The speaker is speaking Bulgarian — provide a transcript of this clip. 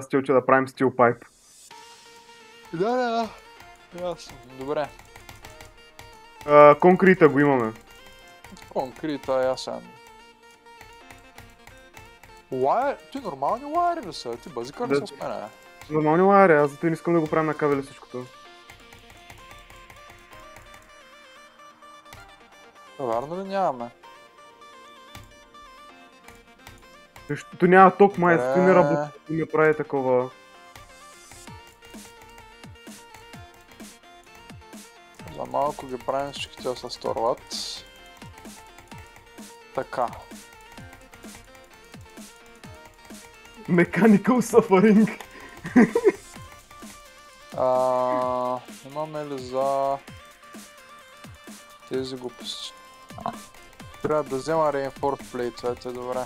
стилче да правим стил пайп. Да. Ясно. Добре. Конкрита го имаме. Конкрита е ясен. Лайер? Ти нормални лайери ли са? Ти базика ли Да. са с мене? Нормални лайери, аз зато не искам да го правим на кабели всичкото. Вярно ли нямаме? Защото няма ток май, зато не Добре. работи и не прави такова. За малко ги правим всички тя с Торват. Така. Mechanical suffering. Имаме ли за тези глупости? Трябва да взема Reinforced Plate, това е добре.